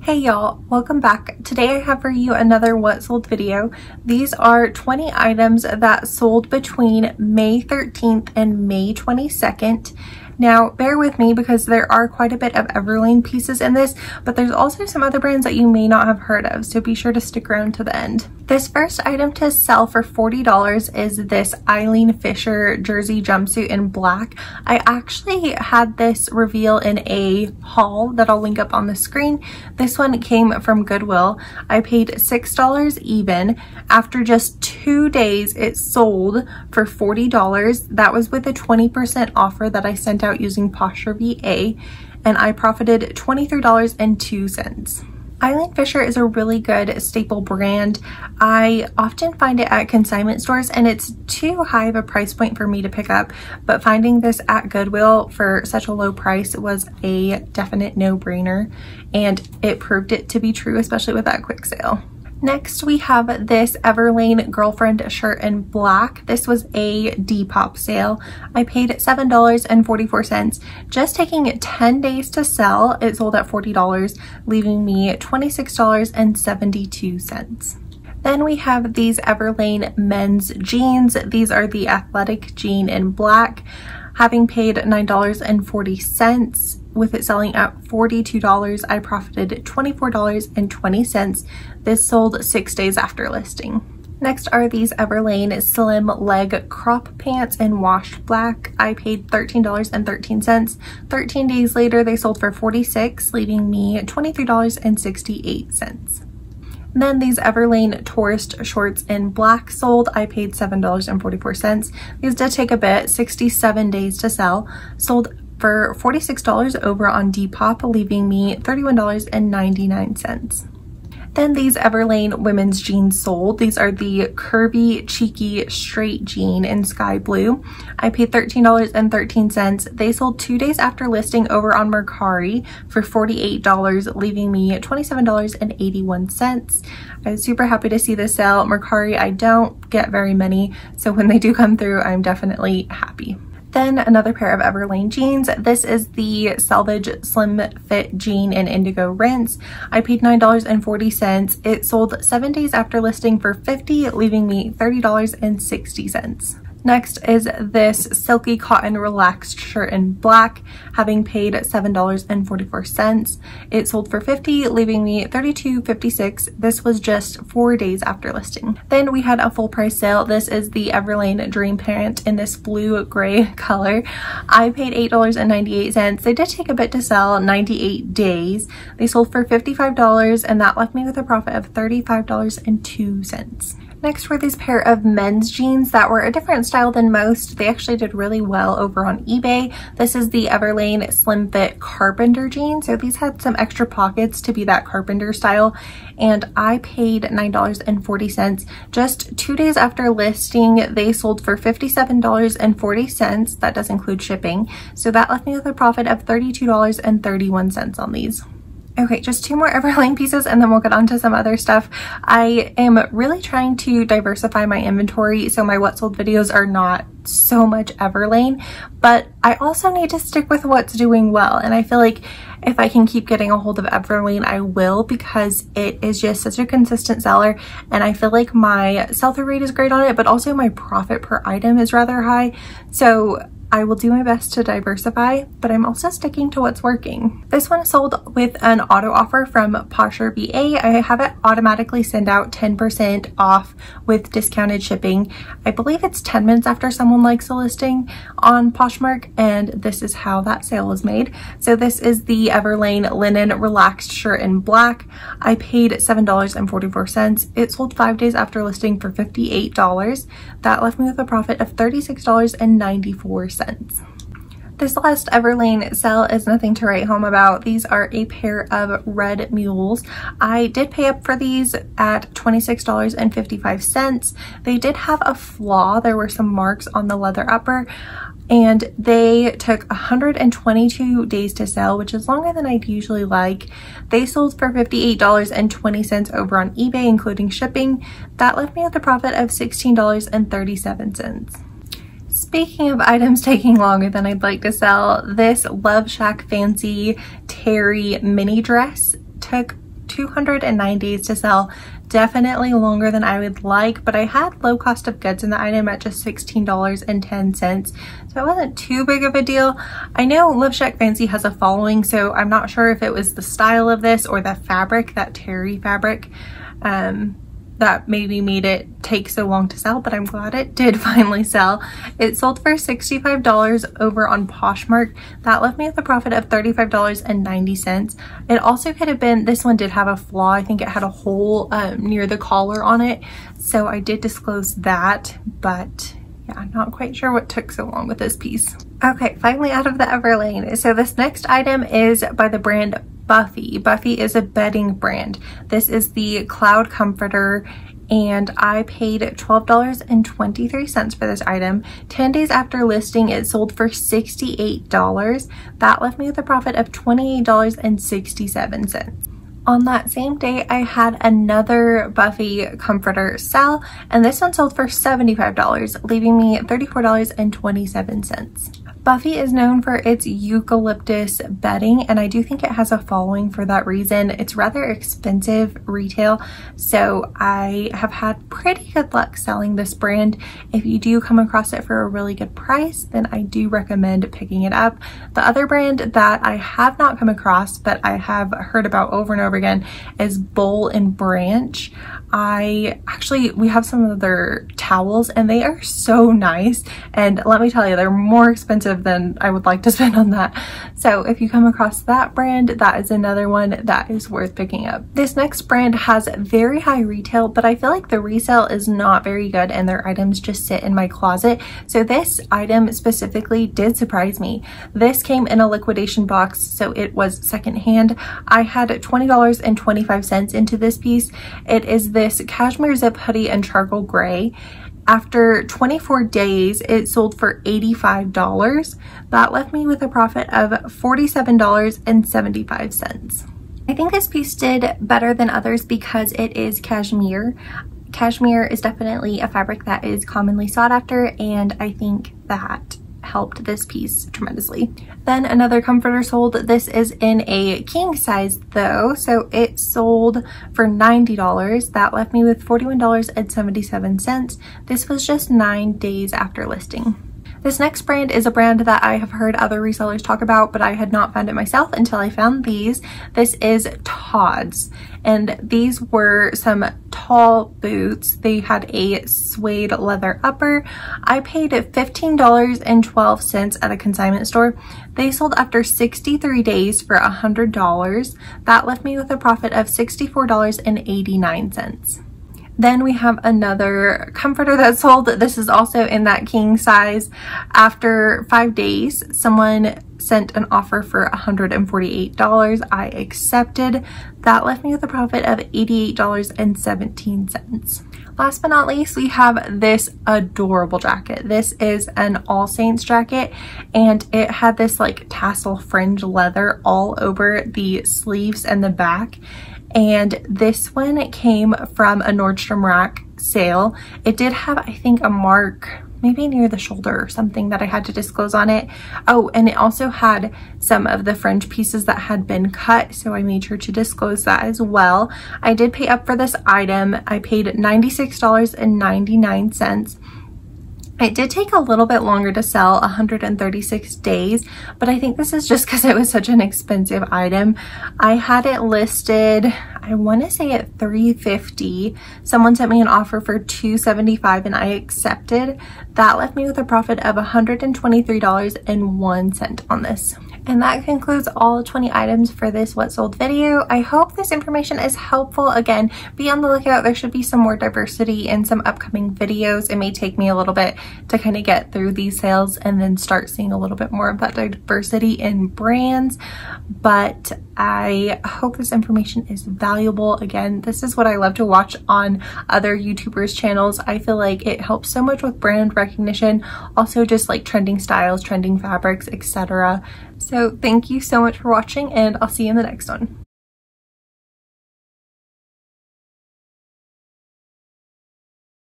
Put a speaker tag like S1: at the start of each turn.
S1: Hey y'all, welcome back. Today I have for you another what sold video. These are 20 items that sold between May 13th and May 22nd. Now bear with me because there are quite a bit of Everlane pieces in this, but there's also some other brands that you may not have heard of, so be sure to stick around to the end. This first item to sell for $40 is this Eileen Fisher jersey jumpsuit in black. I actually had this reveal in a haul that I'll link up on the screen. This one came from Goodwill. I paid $6 even. After just 2 days, it sold for $40. That was with a 20% offer that I sent out using Poshmark VA, and I profited $23.02. Eileen Fisher is a really good staple brand. I often find it at consignment stores and it's too high of a price point for me to pick up, but finding this at Goodwill for such a low price was a definite no-brainer, and it proved it to be true, especially with that quick sale. Next, we have this Everlane girlfriend shirt in black. This was a Depop sale. I paid $7.44. Just taking 10 days to sell, it sold at $40, leaving me $26.72. Then we have these Everlane men's jeans. These are the athletic jean in black. Having paid $9.40, with it selling at $42, I profited $24.20. This sold 6 days after listing. Next are these Everlane slim leg crop pants in washed black. I paid $13.13. 13 days later, they sold for $46, leaving me $23.68. Then these Everlane tourist shorts in black sold. I paid $7.44. These did take a bit, 67 days to sell. Sold for $46 over on Depop, leaving me $31.99. Then these Everlane women's jeans sold. These are the curvy, cheeky, straight jean in sky blue. I paid $13.13. They sold 2 days after listing over on Mercari for $48, leaving me $27.81. I was super happy to see this sale. Mercari, I don't get very many, so when they do come through, I'm definitely happy. Then another pair of Everlane jeans. This is the Selvage Slim Fit jean in indigo rinse. I paid $9.40. It sold 7 days after listing for $50, leaving me $30.60. Next is this silky cotton relaxed shirt in black, having paid $7.44. It sold for $50, leaving me $32.56. This was just 4 days after listing. Then we had a full price sale. This is the Everlane Dream Pant in this blue gray color. I paid $8.98. They did take a bit to sell, 98 days. They sold for $55, and that left me with a profit of $35.02. Next were these pair of men's jeans that were a different style than most. They actually did really well over on eBay. This is the Everlane Slim Fit Carpenter jean. So these had some extra pockets to be that carpenter style, and I paid $9.40. Just 2 days after listing, they sold for $57.40. That does include shipping. So that left me with a profit of $32.31 on these. Okay, just 2 more Everlane pieces and then we'll get on to some other stuff. I am really trying to diversify my inventory so my what sold videos are not so much Everlane, but I also need to stick with what's doing well, and I feel like if I can keep getting a hold of Everlane, I will, because it is just such a consistent seller, and I feel like my sell-through rate is great on it, but also my profit per item is rather high. So I will do my best to diversify, but I'm also sticking to what's working. This one sold with an auto offer from Poshmark VA. I have it automatically send out 10% off with discounted shipping. I believe it's 10 minutes after someone likes a listing on Poshmark, and this is how that sale was made. So this is the Everlane linen relaxed shirt in black. I paid $7.44. It sold 5 days after listing for $58. That left me with a profit of $36.94. This last Everlane sale is nothing to write home about. These are a pair of red mules. I did pay up for these at $26.55. They did have a flaw. There were some marks on the leather upper, and they took 122 days to sell, which is longer than I'd usually like. They sold for $58.20 over on eBay, including shipping. That left me with a profit of $16.37. Speaking of items taking longer than I'd like to sell, this Love Shack Fancy Terry mini dress took 209 days to sell. Definitely longer than I would like, but I had low cost of goods in the item at just $16.10, so it wasn't too big of a deal. I know Love Shack Fancy has a following, so I'm not sure if it was the style of this or the fabric, that terry fabric, that maybe made it take so long to sell, but I'm glad it did finally sell. It sold for $65 over on Poshmark. That left me with a profit of $35.90. It also could have been, this one did have a flaw. I think it had a hole near the collar on it, so I did disclose that, but yeah, I'm not quite sure what took so long with this piece. Okay, finally out of the Everlane. So this next item is by the brand Buffy. Buffy is a bedding brand. This is the Cloud Comforter, and I paid $12.23 for this item. 10 days after listing, it sold for $68. That left me with a profit of $28.67. On that same day, I had another Buffy comforter sell, and this one sold for $75, leaving me $34.27. Buffy is known for its eucalyptus bedding, and I do think it has a following for that reason. It's rather expensive retail, so I have had pretty good luck selling this brand. If you do come across it for a really good price, then I do recommend picking it up. The other brand that I have not come across, but I have heard about over and over again, is Bowl and Branch. We have some of their towels, and they are so nice, and let me tell you, they're more expensive than I would like to spend on that. So if you come across that brand, that is another one that is worth picking up. This next brand has very high retail, but I feel like the resale is not very good and their items just sit in my closet. So this item specifically did surprise me. This came in a liquidation box, so it was secondhand. I had $20.25 into this piece. It is this cashmere zip hoodie in charcoal gray. After 24 days, it sold for $85. That left me with a profit of $47.75. I think this piece did better than others because it is cashmere. Cashmere is definitely a fabric that is commonly sought after, and I think that helped this piece tremendously. Then another comforter sold. This is in a king size though, so it sold for $90. That left me with $41.77. This was just 9 days after listing. This next brand is a brand that I have heard other resellers talk about, but I had not found it myself until I found these. This is Todd's, and these were some tall boots. They had a suede leather upper. I paid $15.12 at a consignment store. They sold after 63 days for $100. That left me with a profit of $64.89. Then we have another comforter that sold. This is also in that king size. After 5 days, someone sent an offer for $148. I accepted. That left me with a profit of $88.17. Last but not least, we have this adorable jacket. This is an All Saints jacket, and it had this like tassel fringe leather all over the sleeves and the back. And this one came from a Nordstrom Rack sale. It did have, I think, a mark maybe near the shoulder or something that I had to disclose on it. Oh, and it also had some of the fringe pieces that had been cut, so I made sure to disclose that as well. I did pay up for this item. I paid $96.99. It did take a little bit longer to sell, 136 days, but I think this is just because it was such an expensive item. I had it listed, I want to say at $350. Someone sent me an offer for $275 and I accepted. That left me with a profit of $123.01 on this. And that concludes all 20 items for this What Sold video. I hope this information is helpful. Again, be on the lookout. There should be some more diversity in some upcoming videos. It may take me a little bit to kind of get through these sales and then start seeing a little bit more of that diversity in brands. But I hope this information is valuable. Again, this is what I love to watch on other YouTubers' channels. I feel like it helps so much with brand recognition, also just like trending styles, trending fabrics, etc. So thank you so much for watching, and I'll see you in the next one.